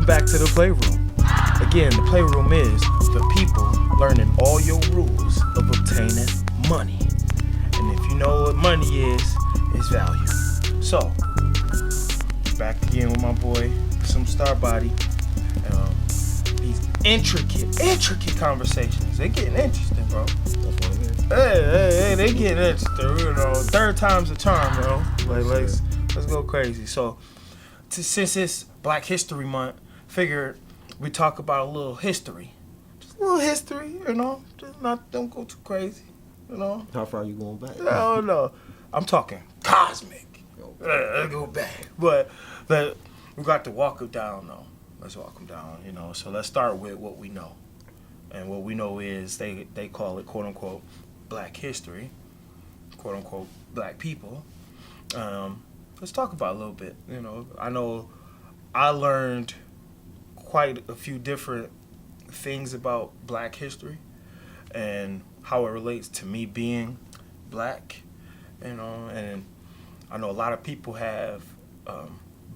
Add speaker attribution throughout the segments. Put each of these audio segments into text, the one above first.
Speaker 1: Welcome back to the Playroom. Again, the Playroom is the people learning all your rules of obtaining money. And if you know what money is, it's value. So, back again with my boy, SomeStarBody. These intricate conversations. They getting interesting, bro. Hey, they getting interesting. You know, third time's a charm, bro. Let's go crazy. So, since it's Black History Month, figured we talk about a little history. Just a little history, you know. Don't go too crazy, you know.
Speaker 2: How far are you going back?
Speaker 1: I don't know. I'm talking cosmic. Let's go back. But we got to walk them down, though. Let's walk them down, you know. So let's start with what we know. And what we know is they call it, quote unquote, Black history, quote unquote, Black people. Let's talk about it a little bit. You know I learned quite a few different things about Black history and how it relates to me being Black, you know, and I know a lot of people have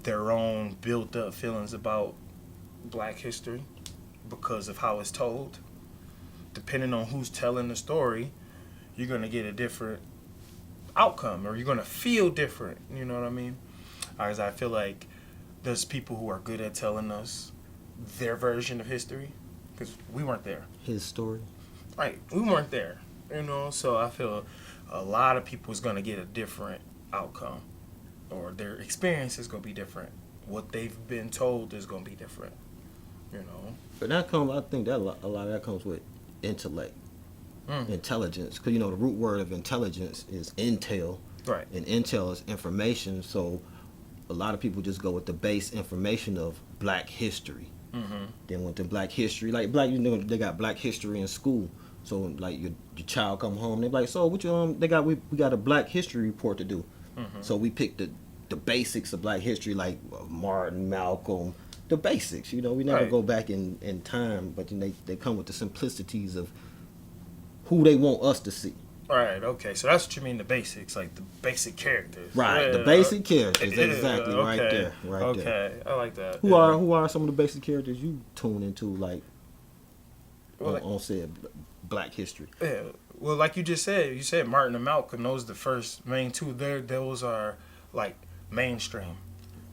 Speaker 1: their own built-up feelings about Black history because of how it's told. Depending on who's telling the story, you're going to get a different outcome, or you're going to feel different, you know what I mean? Because I feel like there's people who are good at telling us their version of history, because we weren't there.
Speaker 2: His story?
Speaker 1: Right, we weren't there, you know, so I feel a lot of people is going to get a different outcome, or their experience is going to be different. What they've been told is going to be different, you know.
Speaker 2: But I think that a lot of that comes with intellect. Intelligence, because you know the root word of intelligence is intel,
Speaker 1: right? And
Speaker 2: intel is information. So a lot of people just go with the base information of Black history. Then with the Black history, like Black, you know, they got Black history in school. So like your child come home, they're like, so what you we got a Black history report to do. So we picked the basics of Black history, like Martin, Malcolm, the basics. You know, we never go back in time, but then they come with the simplicities of who they want us to see.
Speaker 1: Right, okay. So that's what you mean, the basics, like the basic characters.
Speaker 2: Right, the basic characters, exactly,
Speaker 1: okay.
Speaker 2: right there.
Speaker 1: Okay, I like that.
Speaker 2: Who are some of the basic characters you tune into, like, on said Black history?
Speaker 1: Yeah, well, like you just said, Martin and Malcolm, those are the first main two. Those are, like, mainstream.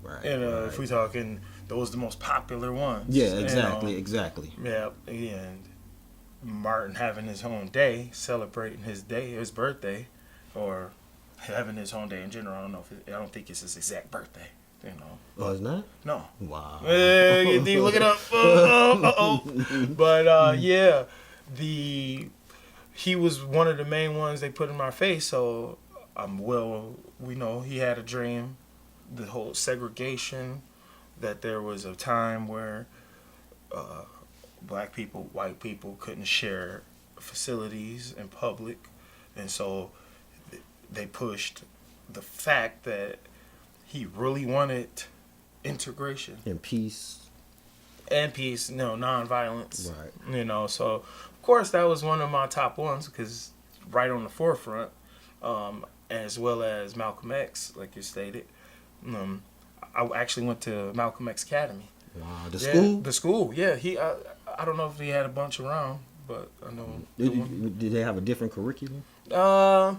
Speaker 2: Right,
Speaker 1: and if we talking, those are the most popular ones.
Speaker 2: Yeah, exactly.
Speaker 1: Yeah, and Martin having his own day, celebrating his birthday, or having his own day in general. I don't think it's his exact birthday. You know.
Speaker 2: Oh, it's not?
Speaker 1: No.
Speaker 2: Wow.
Speaker 1: You look it up. But yeah, he was one of the main ones they put in my face. So we know he had a dream. The whole segregation, that there was a time where Black people, white people couldn't share facilities in public, and so they pushed the fact that he really wanted integration
Speaker 2: and peace,
Speaker 1: no, nonviolence,
Speaker 2: right?
Speaker 1: You know, so of course that was one of my top ones because right on the forefront, as well as Malcolm X, like you stated. I actually went to Malcolm X Academy.
Speaker 2: Wow, school?
Speaker 1: The school, yeah. I don't know if he had a bunch around, but I know.
Speaker 2: Did they have a different curriculum?
Speaker 1: The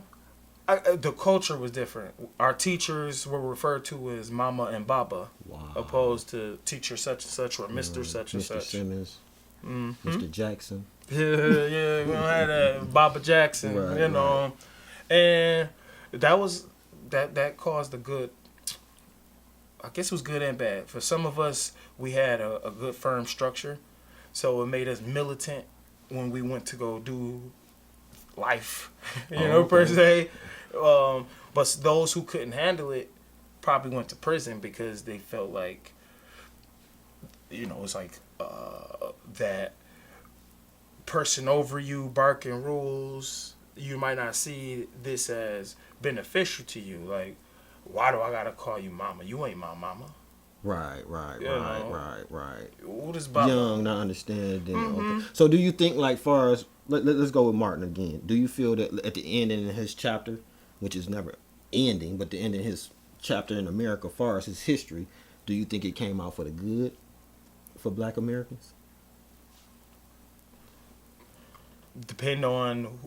Speaker 1: culture was different. Our teachers were referred to as Mama and Baba, opposed to teacher such and such or Mr. such and
Speaker 2: Mr.
Speaker 1: such.
Speaker 2: Simmons, Mr. Jackson.
Speaker 1: Yeah, we don't have that. Baba Jackson,
Speaker 2: right,
Speaker 1: you know. Right. And that caused a good, I guess it was good and bad. For some of us, we had a good firm structure, so it made us militant when we went to go do life, per se. But those who couldn't handle it probably went to prison because they felt like, it's like that person over you barking rules. You might not see this as beneficial to you. Like, why do I gotta call you mama? You ain't my mama.
Speaker 2: Right.
Speaker 1: What is Baba?
Speaker 2: Young, not understanding. Okay. So do you think, like, far as let's go with Martin again. Do you feel that at the end in his chapter, which is never ending, but the end of his chapter in America, far as his history, do you think it came out for the good? for Black Americans?
Speaker 1: Depend on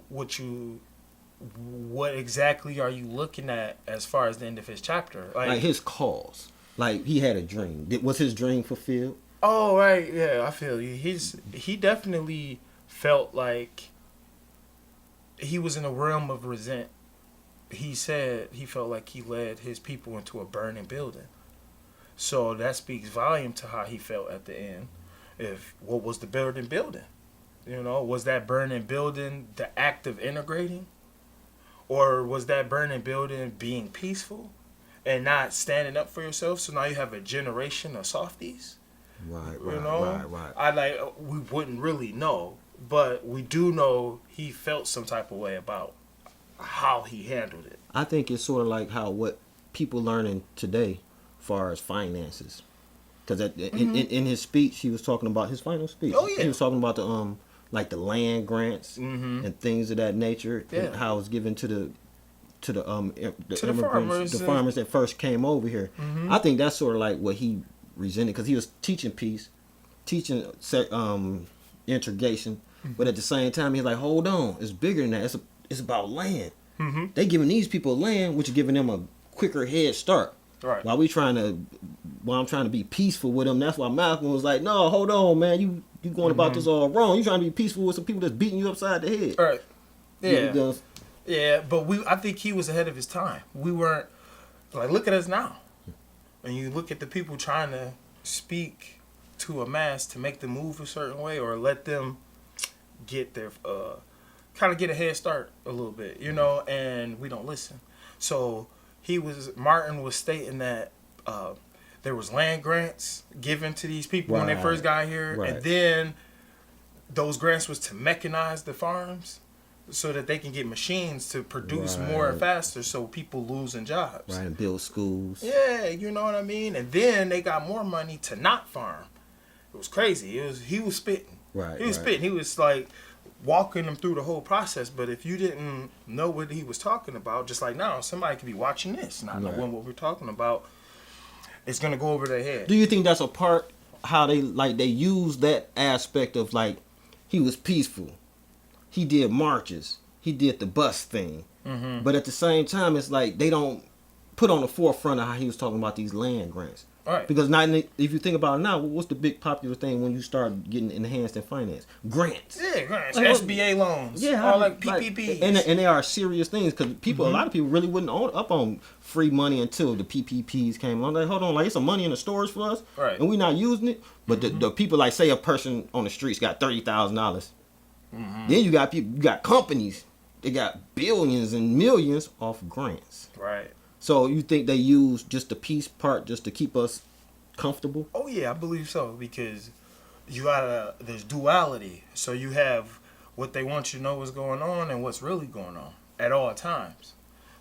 Speaker 1: what exactly are you looking at as far as the end of his chapter?
Speaker 2: Like his cause. Like he had a dream. Was his dream fulfilled?
Speaker 1: Oh right, yeah, I feel you. He definitely felt like he was in a realm of resent. He said he felt like he led his people into a burning building. So that speaks volume to how he felt at the end. If what was the burning building? You know, was that burning building the act of integrating? Or was that burning building being peaceful and not standing up for yourself? So now you have a generation of softies.
Speaker 2: Right.
Speaker 1: We wouldn't really know, but we do know he felt some type of way about how he handled it.
Speaker 2: I think it's sort of like how what people learning today, far as finances, because in his speech he was talking about his final speech.
Speaker 1: Oh yeah,
Speaker 2: he was talking about the like the land grants and things of that nature, and how it was given to the immigrants, the farmers that first came over here. I think that's sort of like what he resented, because he was teaching peace, teaching integration, but at the same time he's like, hold on, it's bigger than that. It's about land. They giving these people land, which is giving them a quicker head start.
Speaker 1: Right.
Speaker 2: While I'm trying to be peaceful with them. That's why Malcolm was like, no, hold on, man, you going about this all wrong. You trying to be peaceful with some people that's beating you upside the head.
Speaker 1: Right. Yeah.
Speaker 2: Yeah,
Speaker 1: but I think he was ahead of his time. We weren't, like, look at us now. And you look at the people trying to speak to a mass to make them move a certain way or let them get their, kind of get a head start a little bit, you know, and we don't listen. So Martin was stating that there was land grants given to these people when they first got here. And then those grants was to mechanize the farms so that they can get machines to produce more and faster, so people losing jobs.
Speaker 2: Right, and build schools.
Speaker 1: Yeah, you know what I mean? And then they got more money to not farm. It was crazy. He was spitting.
Speaker 2: Right.
Speaker 1: He was spitting. He was like walking them through the whole process. But if you didn't know what he was talking about, just like now, somebody could be watching this, not knowing what we're talking about. It's gonna go over their head.
Speaker 2: Do you think that's a part how they use that aspect of, like, he was peaceful, he did marches, he did the bus thing, but at the same time it's like they don't put on the forefront of how he was talking about these land grants.
Speaker 1: Right.
Speaker 2: Because now, if you think about it now, what's the big popular thing when you start getting enhanced in finance? Grants.
Speaker 1: Yeah, grants.
Speaker 2: Like,
Speaker 1: SBA loans.
Speaker 2: Yeah,
Speaker 1: all like PPPs.
Speaker 2: And they are serious things, because people, a lot of people really wouldn't own up on free money until the PPPs came along. Like, hold on, like, it's some money in the stores for us,
Speaker 1: right?
Speaker 2: And we're not using it. But the people, like, say a person on the streets got $30,000. Then you got companies that got billions and millions off grants.
Speaker 1: Right.
Speaker 2: So you think they use just the peace part just to keep us comfortable?
Speaker 1: Oh yeah, I believe so, because there's duality. So you have what they want you to know is going on and what's really going on at all times.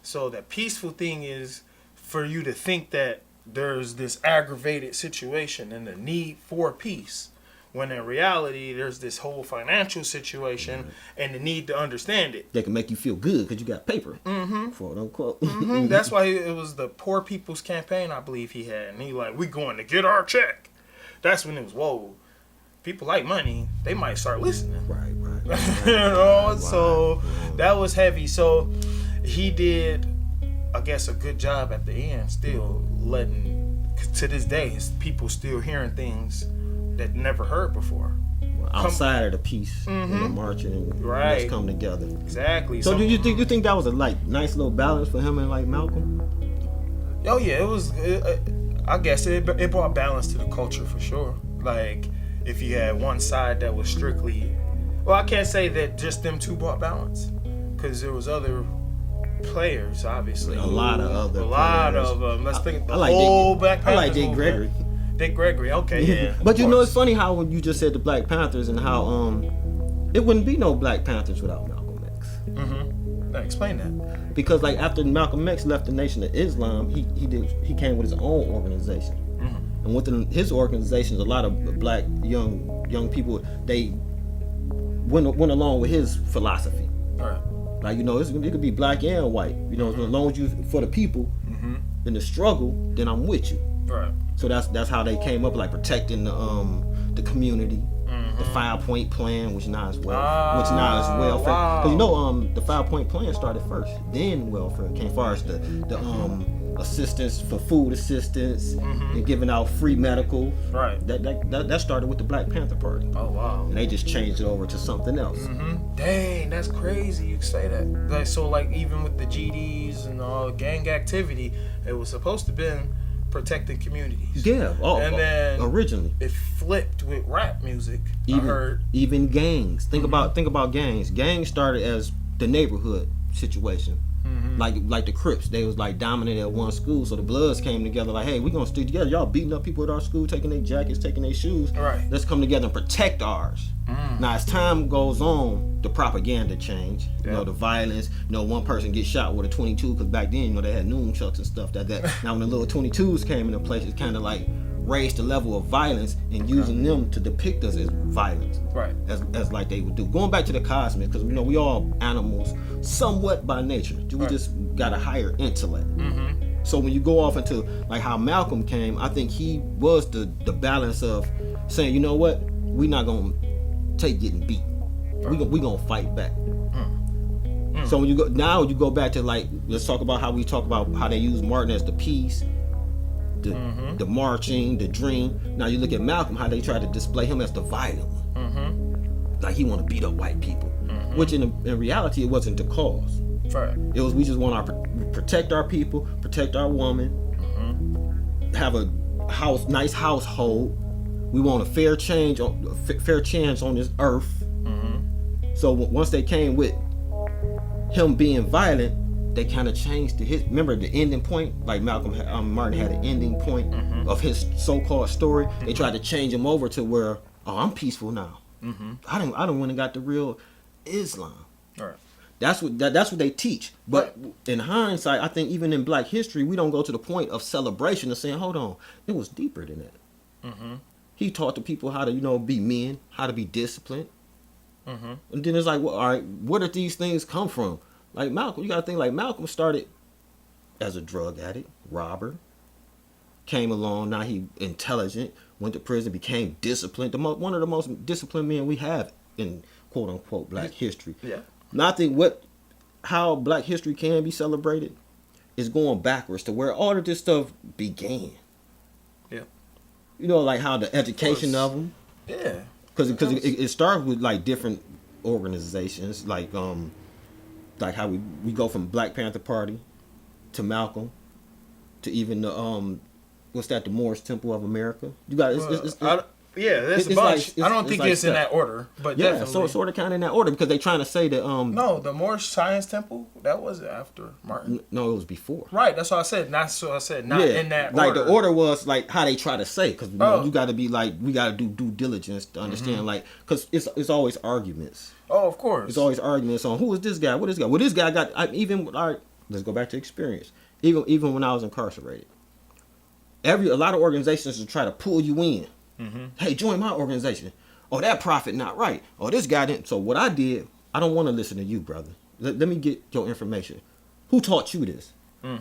Speaker 1: So the peaceful thing is for you to think that there's this aggravated situation and the need for peace, when in reality there's this whole financial situation and the need to understand it.
Speaker 2: They can make you feel good because you got paper, quote unquote.
Speaker 1: That's why it was the Poor People's Campaign, I believe he had, and he like, we going to get our check. That's when it was, whoa, people like money, they might start listening.
Speaker 2: Right.
Speaker 1: You know, so that was heavy. So he did, I guess, a good job at the end, still letting, to this day, people still hearing things that never heard before.
Speaker 2: Outside of the peace and the marching and let's come together.
Speaker 1: Exactly.
Speaker 2: So do you think that was a nice little balance for him and like Malcolm?
Speaker 1: Oh yeah, it was. I guess it brought balance to the culture for sure. Like if you had one side that was strictly, well, I can't say that just them two brought balance, because there was other players, obviously.
Speaker 2: A lot of other.
Speaker 1: Let's think the whole Black Panthers.
Speaker 2: I like Dick Gregory.
Speaker 1: Dick Gregory, okay, yeah.
Speaker 2: But you know, it's funny how when you just said the Black Panthers and how it wouldn't be no Black Panthers without Malcolm X.
Speaker 1: Now explain that.
Speaker 2: Because like after Malcolm X left the Nation of Islam, he came with his own organization, and within his organizations, a lot of black young people, they went along with his philosophy.
Speaker 1: All right.
Speaker 2: Like, you know, it could be black and white. You know, as long as you for the people in the struggle, then I'm with you.
Speaker 1: Right.
Speaker 2: So that's how they came up, like protecting the the community, the 5-point plan, which now is welfare.
Speaker 1: Wow.
Speaker 2: Because you know, the 5-point plan started first, then welfare came first. The assistance for food assistance and giving out free medical.
Speaker 1: Right.
Speaker 2: That started with the Black Panther Party.
Speaker 1: Oh wow.
Speaker 2: And they just changed it over to something else.
Speaker 1: Dang, that's crazy. You say that. Like so, like even with the GDs and all gang activity, it was supposed to be protecting communities.
Speaker 2: Yeah.
Speaker 1: And then
Speaker 2: originally
Speaker 1: it flipped with rap music. I heard.
Speaker 2: Even gangs. Think about gangs. Gangs started as the neighborhood situation. Like the Crips, they was like dominant at one school, so the Bloods came together like, hey, we gonna stick together. Y'all beating up people at our school, taking their jackets, taking their shoes.
Speaker 1: Right.
Speaker 2: Let's come together and protect ours. Now as time goes on, the propaganda changed. You know, the violence. You know, one person gets shot with a 22 because back then, you know, they had nunchucks and stuff. That now when the little 22s came into place, it kind of like raised the level of violence and using them to depict us as violence.
Speaker 1: Right.
Speaker 2: As like they would do. Going back to the cosmic, because you know we all animals somewhat by nature. We just got a higher intellect. So when you go off into like how Malcolm came, I think he was the balance of saying, you know what, we're not gonna take getting beat. We gonna fight back. So when you go back to like, let's talk about how we talk about how they use Martin as the peace, the marching, the dream. Now you look at Malcolm, how they try to display him as the violent one. Like he want to beat up white people, which in reality it wasn't the cause.
Speaker 1: Right.
Speaker 2: It was we just want to protect our people, protect our woman, have a nice household. We want a fair chance on this earth. So once they came with him being violent, they kind of changed remember the ending point, like Martin had an ending point of his so-called story. They tried to change him over to where, oh, I'm peaceful now. I don't want to got the real Islam.
Speaker 1: All right.
Speaker 2: That's what they teach. But in hindsight, I think even in Black history, we don't go to the point of celebration of saying, hold on, it was deeper than that. He taught the people how to, you know, be men, how to be disciplined. And then it's like, well, all right, where did these things come from? Like Malcolm, you got to think like Malcolm started as a drug addict, robber, came along, now he intelligent, went to prison, became disciplined. One of the most disciplined men we have in quote unquote Black history.
Speaker 1: Yeah.
Speaker 2: Now I think how Black history can be celebrated is going backwards to where all of this stuff began. Yeah. You know, like how the education of them.
Speaker 1: Yeah.
Speaker 2: Because it starts with like different organizations, like how we go from Black Panther Party to Malcolm to even the the Moorish Temple of America. You got
Speaker 1: there's a bunch. I don't think it's in that order, but
Speaker 2: yeah,
Speaker 1: definitely.
Speaker 2: so sort of kind of in that order because they're trying to say that
Speaker 1: no, the Moorish Science Temple that was after Martin.
Speaker 2: No, it was before.
Speaker 1: Right, that's what I said. Not in that order.
Speaker 2: Like the order was like how they try to say because you got to be like we got to do due diligence to understand like because it's always arguments.
Speaker 1: Oh, of course.
Speaker 2: It's always arguments on who is this guy, what is this guy. Well, this guy got let's go back to experience. Even when I was incarcerated, a lot of organizations will try to pull you in. Hey, join my organization. Oh, that prophet not right. Oh, this guy didn't. So what I did, I don't want to listen to you, brother. Let me get your information. Who taught you this?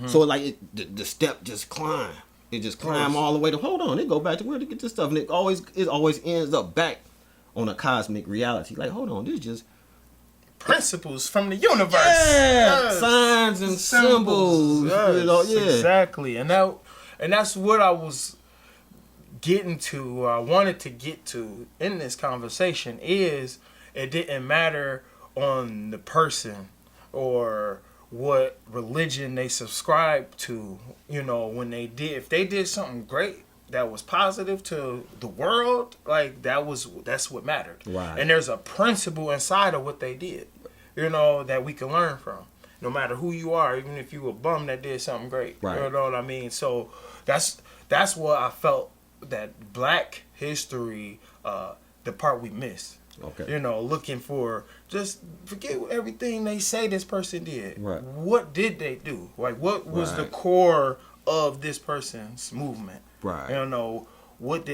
Speaker 2: So like the step just climb. It just climb all the way to hold on. It go back to where to get this stuff, and it always ends up back on a cosmic reality. Like hold on, this just
Speaker 1: principles from the universe.
Speaker 2: Yeah, signs and symbols.
Speaker 1: Yes,
Speaker 2: you know, yeah,
Speaker 1: exactly. And that's what I was getting to, or I wanted to get to in this conversation is it didn't matter on the person or what religion they subscribe to, you know, if they did something great that was positive to the world, like that's what mattered.
Speaker 2: Right.
Speaker 1: And there's a principle inside of what they did, you know, that we can learn from. No matter who you are, even if you a bum that did something great.
Speaker 2: Right.
Speaker 1: You know what I mean? So that's what I felt that Black history, the part we missed.
Speaker 2: Okay.
Speaker 1: You know, looking for, just forget everything they say this person did.
Speaker 2: Right.
Speaker 1: What did they do? Like, what was the core of this person's movement?
Speaker 2: Right.
Speaker 1: You know,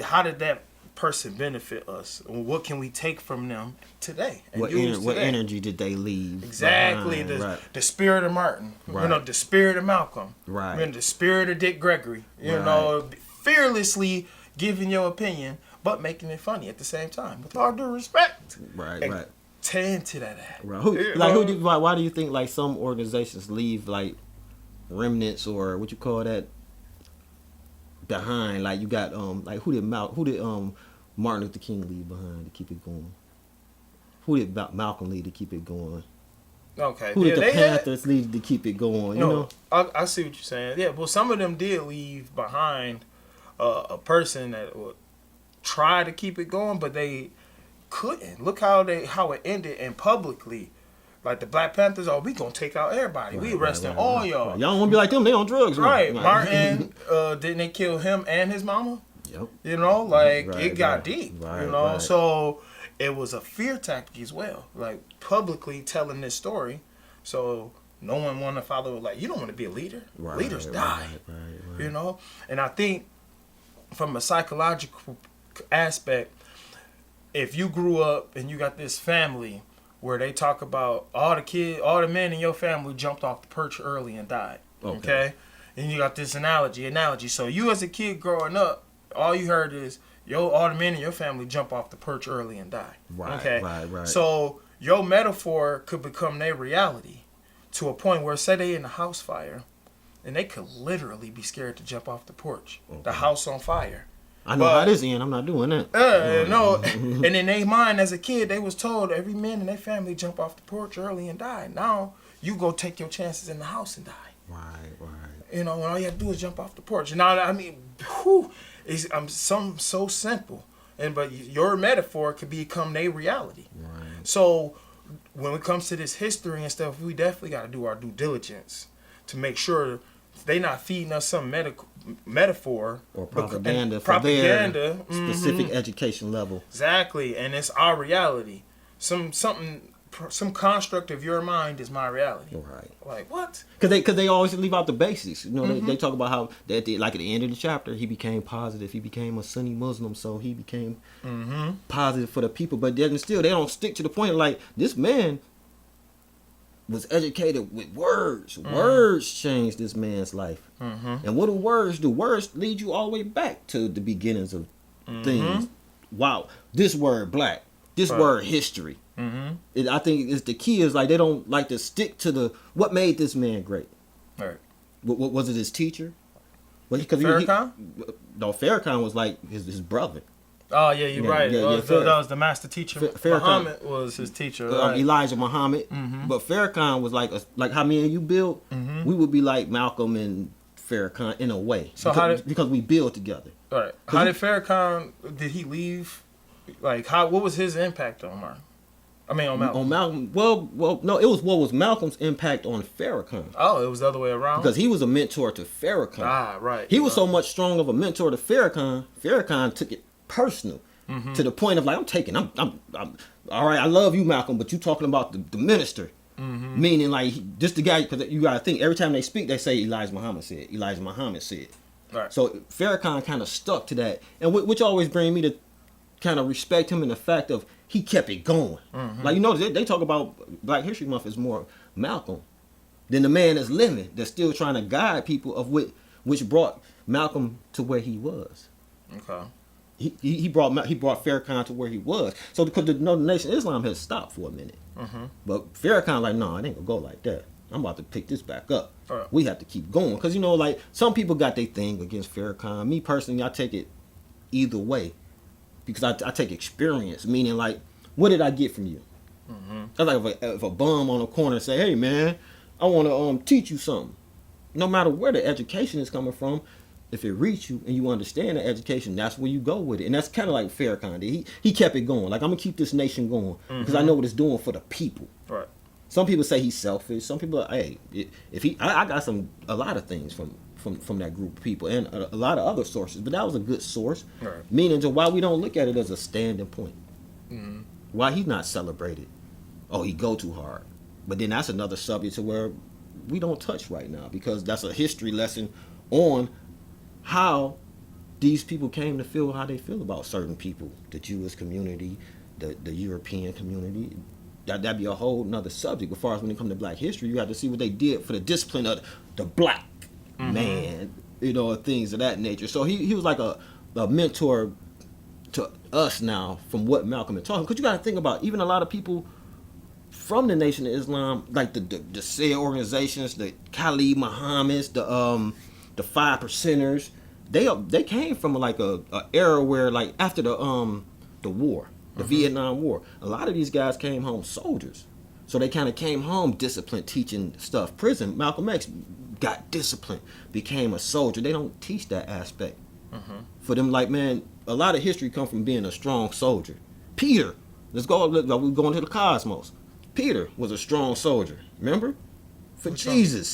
Speaker 1: how did that person benefit us? What can we take from them today? And
Speaker 2: what energy did they leave?
Speaker 1: Exactly. The spirit of Martin.
Speaker 2: Right.
Speaker 1: You know, the spirit of Malcolm.
Speaker 2: Right.
Speaker 1: You know, the spirit of Dick Gregory. You know, fearlessly giving your opinion, but making it funny at the same time. With all due respect.
Speaker 2: Right,
Speaker 1: And
Speaker 2: right.
Speaker 1: tend to that.
Speaker 2: Right. Why do you think like some organizations leave like remnants or what you call that behind? Like you got like who did Martin Luther King leave behind to keep it going? Who did Malcolm leave to keep it going?
Speaker 1: Okay.
Speaker 2: Who did the Panthers leave to keep it going? You know?
Speaker 1: I see what you're saying. Yeah, well, some of them did leave behind a person that would try to keep it going, but they couldn't. Look how it ended, and publicly, like the Black Panthers, we gonna take out everybody. We arresting all y'all.
Speaker 2: Y'all don't want to be like them. They on drugs,
Speaker 1: right?
Speaker 2: Right.
Speaker 1: Martin, didn't they kill him and his mama?
Speaker 2: Yep.
Speaker 1: You know, like
Speaker 2: Right,
Speaker 1: it got
Speaker 2: right.
Speaker 1: deep.
Speaker 2: Right,
Speaker 1: you know,
Speaker 2: right.
Speaker 1: so it was a fear tactic as well. Like publicly telling this story, so no one want to follow. Like you don't want to be a leader.
Speaker 2: Right,
Speaker 1: Leaders
Speaker 2: right,
Speaker 1: die.
Speaker 2: Right.
Speaker 1: You know, and I think from a psychological aspect, if you grew up and you got this family where they talk about all the men in your family jumped off the perch early and died. Okay? And you got this analogy. So you as a kid growing up, all you heard is, all the men in your family jump off the perch early and die.
Speaker 2: Right,
Speaker 1: okay?
Speaker 2: right.
Speaker 1: So your metaphor could become their reality to a point where, say they in a house fire, and they could literally be scared to jump off the porch. Okay. The house on fire.
Speaker 2: I know how this end. I'm not doing that.
Speaker 1: No. And in their mind as a kid, they was told every man in their family jump off the porch early and die. Now you go take your chances in the house and die.
Speaker 2: Right.
Speaker 1: You know, and all you have to do is jump off the porch. Now, I mean, it's something so simple, but your metaphor could become their reality.
Speaker 2: Right.
Speaker 1: So when it comes to this history and stuff, we definitely got to do our due diligence to make sure they not feeding us some metaphor
Speaker 2: or propaganda for their specific
Speaker 1: mm-hmm.
Speaker 2: education level.
Speaker 1: Exactly, and it's our reality. Some construct of your mind is my reality.
Speaker 2: Right.
Speaker 1: Like what?
Speaker 2: Because they always leave out the basics. You know,
Speaker 1: mm-hmm.
Speaker 2: they talk about how at the end of the chapter he became positive. He became a Sunni Muslim, so he became
Speaker 1: mm-hmm.
Speaker 2: positive for the people. But then still, they don't stick to the point of like this man was educated with words. Mm-hmm. Words changed this man's life.
Speaker 1: Mm-hmm.
Speaker 2: And what do words do? Words lead you all the way back to the beginnings of
Speaker 1: mm-hmm.
Speaker 2: things. Wow, this word black, this word history.
Speaker 1: Mm-hmm.
Speaker 2: I think it's the key is like they don't like to stick to what made this man great.
Speaker 1: Right.
Speaker 2: What was it? His teacher?
Speaker 1: Farrakhan?
Speaker 2: No, Farrakhan was like his brother.
Speaker 1: Oh yeah, you're right. That was the master teacher. Muhammad was his teacher. Right.
Speaker 2: Elijah Muhammad.
Speaker 1: Mm-hmm.
Speaker 2: But Farrakhan was like how me and you build.
Speaker 1: Mm-hmm.
Speaker 2: We would be like Malcolm and Farrakhan in a way.
Speaker 1: So
Speaker 2: because we build together.
Speaker 1: Right. How did Farrakhan? Did he leave? Like what was his impact on Martin? I mean on Malcolm.
Speaker 2: On Malcolm. Well, no. It was what was Malcolm's impact on Farrakhan.
Speaker 1: Oh, it was the other way around.
Speaker 2: Because he was a mentor to Farrakhan.
Speaker 1: Ah, right.
Speaker 2: He was so much strong of a mentor to Farrakhan. Farrakhan took it personal
Speaker 1: mm-hmm.
Speaker 2: to the point of like I'm all right. I love you, Malcolm, but you talking about the minister,
Speaker 1: mm-hmm.
Speaker 2: meaning like just the guy. Because you gotta think every time they speak, they say Elijah Muhammad said. Elijah Muhammad said.
Speaker 1: Right.
Speaker 2: So Farrakhan kind of stuck to that, and which always bring me to kind of respect him in the fact of he kept it going.
Speaker 1: Mm-hmm.
Speaker 2: Like you know they talk about Black History Month is more Malcolm than the man that's living that's still trying to guide people of which brought Malcolm to where he was.
Speaker 1: Okay.
Speaker 2: He brought Farrakhan to where he was. So because the Nation of Islam has stopped for a minute,
Speaker 1: mm-hmm.
Speaker 2: but Farrakhan like no, it ain't gonna go like that. I'm about to pick this back up.
Speaker 1: Right.
Speaker 2: We have to keep going because you know like some people got their thing against Farrakhan. Me personally, I take it either way because I take experience. Meaning like, what did I get from you?
Speaker 1: Mm-hmm.
Speaker 2: That's like if a bum on the corner say, hey man, I want to teach you something. No matter where the education is coming from, if it reach you and you understand the education, that's where you go with it. And that's kind of like Farrakhan did. He kept it going. Like I'm gonna keep this nation going because I know what it's doing for the people.
Speaker 1: Right.
Speaker 2: Some people say he's selfish. Some people, hey, I got a lot of things from that group of people and a lot of other sources, but that was a good source.
Speaker 1: Right.
Speaker 2: Meaning to why we don't look at it as a standing point.
Speaker 1: Mm-hmm.
Speaker 2: Why he's not celebrated? Oh, he go too hard. But then that's another subject to where we don't touch right now because that's a history lesson on how these people came to feel how they feel about certain people, the Jewish community, the European community. That'd be a whole nother subject. As far as when it comes to Black history, you have to see what they did for the discipline of the Black man, things of that nature. So he was like a mentor to us now from what Malcolm is talking. Because you got to think about even a lot of people from the Nation of Islam, like the SAY organizations, the Khalid Muhammad's, the 5%ers. They came from like a era where like after the war, the Vietnam War, a lot of these guys came home soldiers. So they kind of came home disciplined, teaching stuff. Prison, Malcolm X got disciplined, became a soldier. They don't teach that aspect. For them, like, man, a lot of history come from being a strong soldier. Peter, we're going to the cosmos. Peter was a strong soldier, remember? For Jesus.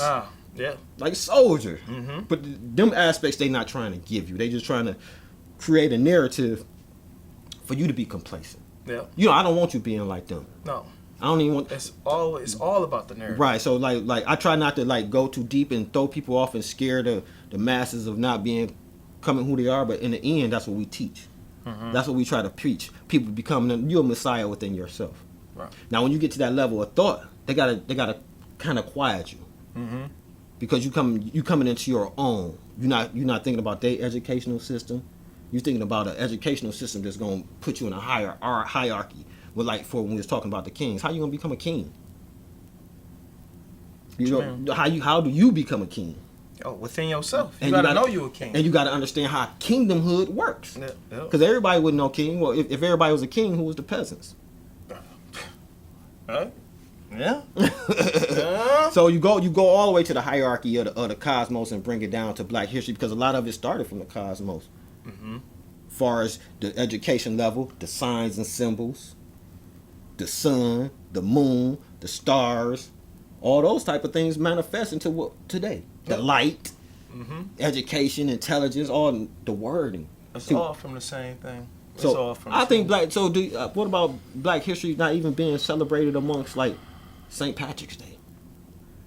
Speaker 1: Yeah.
Speaker 2: Like soldier. But them aspects they not trying to give you. They just trying to create a narrative for you to be complacent.
Speaker 1: Yeah.
Speaker 2: You know, I don't want you being like them.
Speaker 1: No.
Speaker 2: I don't even want.
Speaker 1: It's all about the narrative.
Speaker 2: Right. So like I try not to like go too deep and throw people off and scare the masses of not becoming who they are. But in the end, that's what we teach. That's what we try to preach. People becoming you're a Messiah within yourself.
Speaker 1: Right.
Speaker 2: Now, when you get to that level of thought, they gotta kind of quiet you. Because you coming into your own. You're not thinking about their educational system. You're thinking about an educational system that's gonna put you in a higher hierarchy. Well, like for when we was talking about the kings, how you gonna become a king? How do you become a king?
Speaker 1: Oh, within yourself. You
Speaker 2: And
Speaker 1: gotta know you a king.
Speaker 2: And you gotta understand how kingdomhood works.
Speaker 1: Yeah.
Speaker 2: Because everybody wouldn't know king. Well, if everybody was a king, who was the peasants?
Speaker 1: Right? Yeah.
Speaker 2: So you go all the way to the hierarchy of the cosmos and bring it down to Black history because a lot of it started from the cosmos. Far as the education level, the signs and symbols, the sun, the moon, the stars, all those type of things manifest into what today. The light, education, intelligence, all the wording.
Speaker 1: It's all from the same thing.
Speaker 2: So I think Black. So what about Black history not even being celebrated amongst like St. Patrick's Day?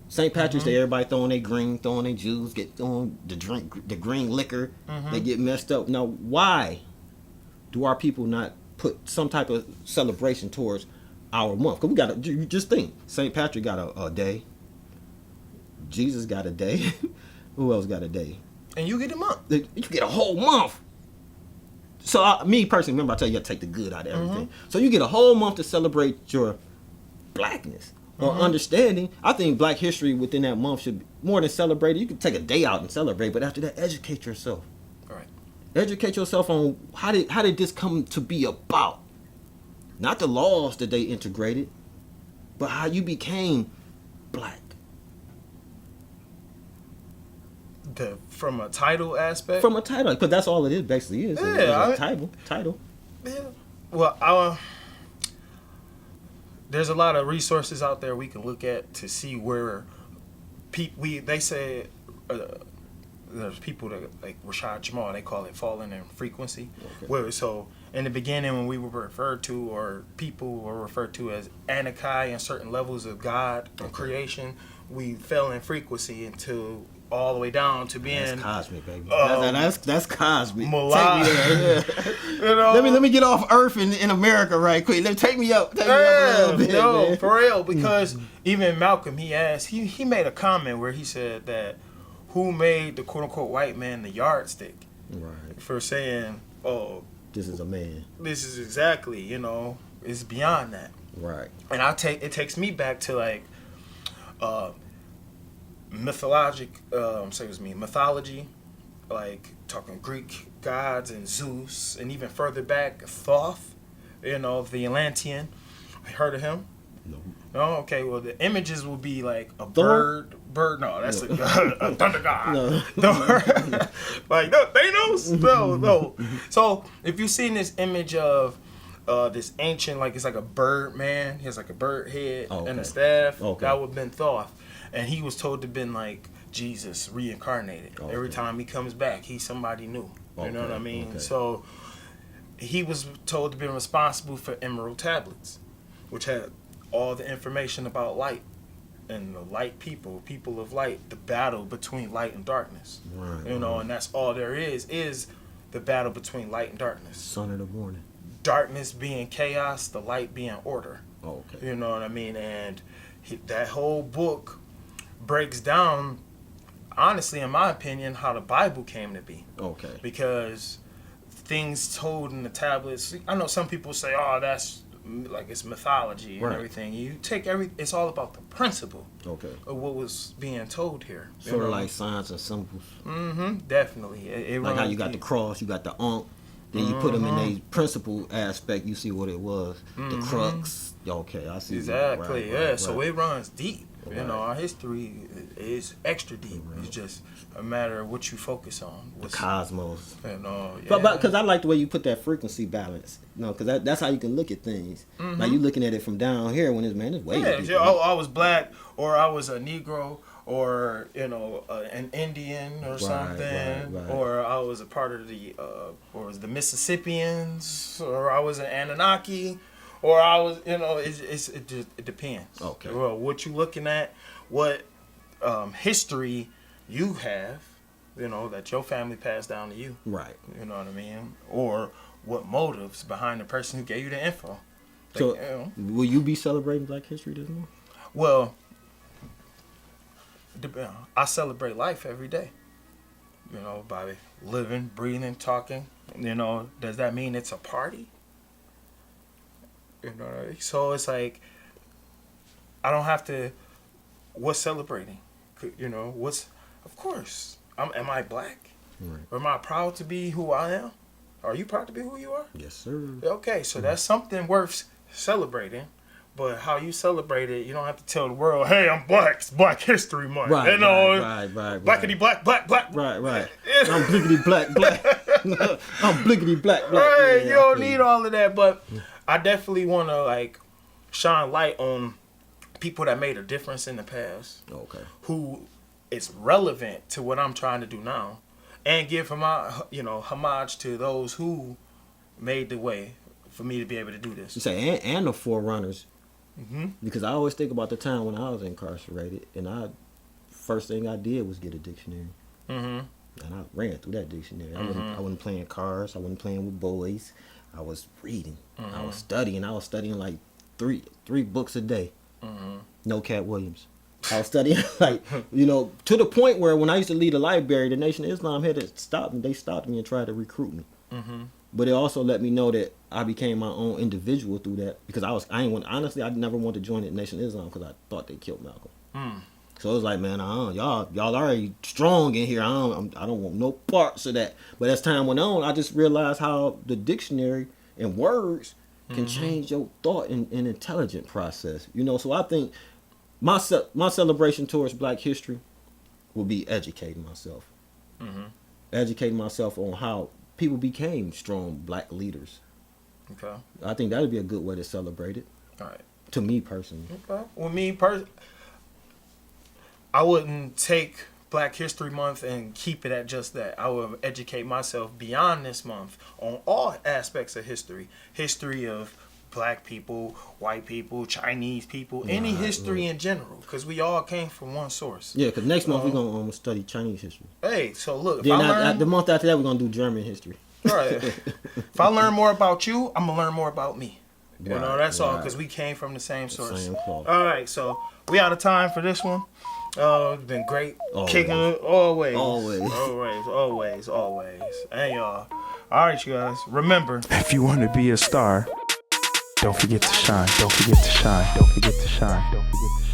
Speaker 2: St. Patrick's Day, everybody throwing their green, throwing their juice, get throwing the green liquor. They get messed up. Now, why do our people not put some type of celebration towards our month? Because you just think St. Patrick got a day. Jesus got a day. Who else got a day?
Speaker 1: And you get a month.
Speaker 2: You get a whole month. So me personally, remember I tell you, you gotta take the good out of everything. So you get a whole month to celebrate your Blackness or understanding. I think Black history within that month should be more than celebrated. You can take a day out and celebrate, but after that, educate yourself.
Speaker 1: Right.
Speaker 2: Educate yourself on how did this come to be about? Not the laws that they integrated, but how you became Black.
Speaker 1: From a title aspect?
Speaker 2: From a title, because that's all it is. Basically, is a title.
Speaker 1: Yeah. Well, there's a lot of resources out there we can look at to see where they say there's people that like Rashad Jamal, they call it falling in frequency. Okay. Where so in the beginning when we were referred to or people were referred to as Anakai and certain levels of God and creation, we fell in frequency into all the way down to being
Speaker 2: that's cosmic, baby. That's cosmic.
Speaker 1: Malai.
Speaker 2: Take me there. You know? Let me get off Earth in America right quick. Take me up. Take me up a little bit, man.
Speaker 1: For real, because even Malcolm, he made a comment where he said that who made the quote unquote white man the yardstick,
Speaker 2: right? For
Speaker 1: saying, oh, this is
Speaker 2: a man.
Speaker 1: This is exactly, it's beyond that,
Speaker 2: right?
Speaker 1: And it takes me back to like, mythology, like talking Greek gods and Zeus, and even further back, Thoth, the Atlantean. I heard of him? No. Okay, well, the images will be like a bird. No, that's a thunder god. No. Like, no, Thanos? No. So, if you've seen this image of this ancient, like, it's like a bird man, he has like a bird head and a staff, that would have been Thoth. And he was told to have been like Jesus reincarnated. Every time he comes back, he's somebody new. You know what I mean? So he was told to be responsible for emerald tablets, which had all the information about light and the light people of light, the battle between light and darkness. Right. And that's all there is the battle between light and darkness.
Speaker 2: Sun in the morning.
Speaker 1: Darkness being chaos, the light being order. You know what I mean? And that whole book breaks down, honestly, in my opinion, how the Bible came to be. Because things told in the tablets. I know some people say, "Oh, that's like it's mythology and everything." You take it's all about the principle of what was being told here.
Speaker 2: Sort of like signs and symbols.
Speaker 1: Definitely. It
Speaker 2: like how you got the cross, you got the ankh, then you put them in a principle aspect. You see what it was, the crux. Okay, I see.
Speaker 1: Exactly. Right, so it runs deep. Right. You know, our history is extra deep. Right. It's just a matter of what you focus on.
Speaker 2: The cosmos.
Speaker 1: You know,
Speaker 2: Because I like the way you put that frequency balance. You know, because that's how you can look at things. Like you looking at it from down here when it's way deep.
Speaker 1: I was black, or I was a Negro, or you know, an Indian or something, or I was a part of the or was the Mississippians, or I was an Anunnaki. Or I was, you know, it depends.
Speaker 2: Okay.
Speaker 1: Well, what you looking at, what history you have, you know, that your family passed down to you.
Speaker 2: Right.
Speaker 1: You know what I mean? Or what motives behind the person who gave you the info.
Speaker 2: So, will you be celebrating Black History this month?
Speaker 1: Well, I celebrate life every day. You know, by living, breathing, talking. You know, does that mean it's a party? You know, so it's like I don't have to. What's celebrating? You know, of course. Am I black?
Speaker 2: Right.
Speaker 1: Am I proud to be who I am? Are you proud to be who you are?
Speaker 2: Yes, sir.
Speaker 1: Okay, so that's something worth celebrating. But how you celebrate it, you don't have to tell the world, "Hey, I'm black. It's Black History Month."
Speaker 2: Right.
Speaker 1: You know,
Speaker 2: right.
Speaker 1: Blackity black.
Speaker 2: Right. I'm blickety black. I'm blickety black.
Speaker 1: Right. You don't need all of that, but I definitely want to like shine light on people that made a difference in the past.
Speaker 2: Okay.
Speaker 1: Who is relevant to what I'm trying to do now, and give homage to those who made the way for me to be able to do this.
Speaker 2: You say and the forerunners. Because I always think about the time when I was incarcerated, and first thing I did was get a dictionary. And I ran through that dictionary. I wasn't playing cards. I wasn't playing with boys. I was reading. I was studying. I was studying like three books a day. No Cat Williams. I was studying like, you know, to the point where when I used to lead a library, the Nation of Islam had to stop me. They stopped me and tried to recruit me. But it also let me know that I became my own individual through that, because honestly, I never wanted to join the Nation of Islam because I thought they killed Malcolm. So it was like, man, y'all already strong in here. I don't want no parts of that. But as time went on, I just realized how the dictionary and words can change your thought and intelligent process. You know, so I think my celebration towards Black history will be educating myself. Educating myself on how people became strong Black leaders.
Speaker 1: Okay.
Speaker 2: I think that would be a good way to celebrate it.
Speaker 1: All right.
Speaker 2: To me personally.
Speaker 1: Okay. Well, me personally, I wouldn't take Black History Month and keep it at just that. I would educate myself beyond this month on all aspects of history. History of Black people, white people, Chinese people, any history in general, because we all came from one source.
Speaker 2: Yeah, because next month we're going to study Chinese history.
Speaker 1: Hey, so look,
Speaker 2: then the month after that we're going to do German history.
Speaker 1: Right. If I learn more about you, I'm going to learn more about me. You know, that's all, because we came from the same source.
Speaker 2: Same cloth.
Speaker 1: All right, so we out of time for this one. Been great.
Speaker 2: Always.
Speaker 1: Kicking it always.
Speaker 2: Always.
Speaker 1: Hey, y'all. All right, you guys. Remember, if you want to be a star, don't forget to shine. Don't forget to shine. Don't forget to shine. Don't forget to shine.